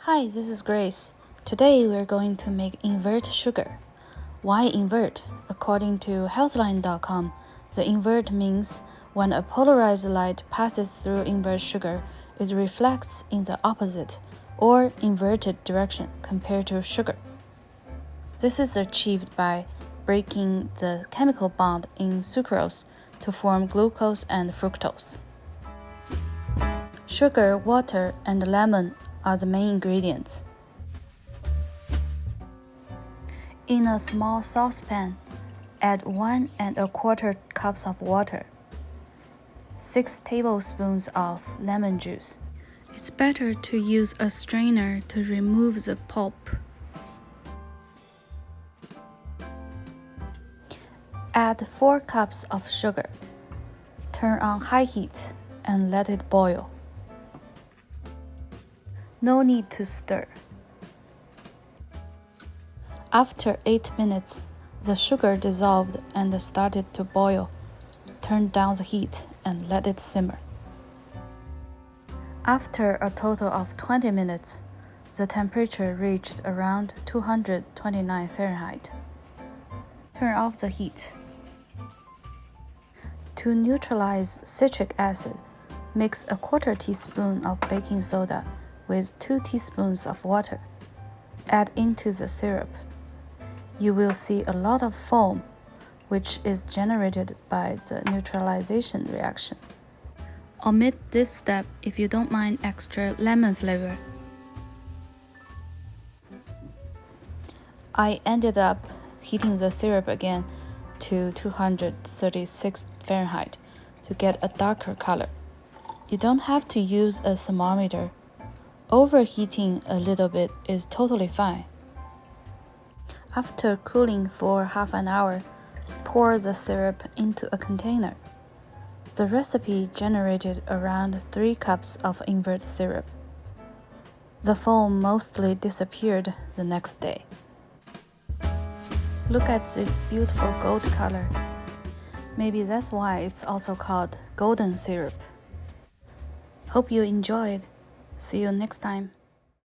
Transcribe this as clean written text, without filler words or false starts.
Hi, this is Grace. Today we're going to make invert sugar. Why invert? According to healthline.com, the invert means when a polarized light passes through invert sugar, it reflects in the opposite or inverted direction compared to sugar. This is achieved by breaking the chemical bond in sucrose to form glucose and fructose. Sugar, water, and lemon are the main ingredients. In a small saucepan, add 1¼ cups of water, 6 tablespoons of lemon juice. It's better to use a strainer to remove the pulp. Add 4 cups of sugar. Turn on high heat and let it boil. No need to stir. After 8 minutes, the sugar dissolved and started to boil. Turn down the heat and let it simmer. After a total of 20 minutes, the temperature reached around 229 Fahrenheit. Turn off the heat. To neutralize citric acid, mix a 1/4 teaspoon of baking soda with 2 teaspoons of water. Add into the syrup. You will see a lot of foam, which is generated by the neutralization reaction. Omit this step if you don't mind extra lemon flavor. I ended up heating the syrup again to 236 Fahrenheit to get a darker color. You don't have to use a thermometer. Overheating a little bit is totally fine. After cooling for half an hour, pour the syrup into a container. The recipe generated around 3 cups of invert syrup. The foam mostly disappeared the next day. Look at this beautiful gold color. Maybe that's why it's also called golden syrup. Hope you enjoyed. See you next time.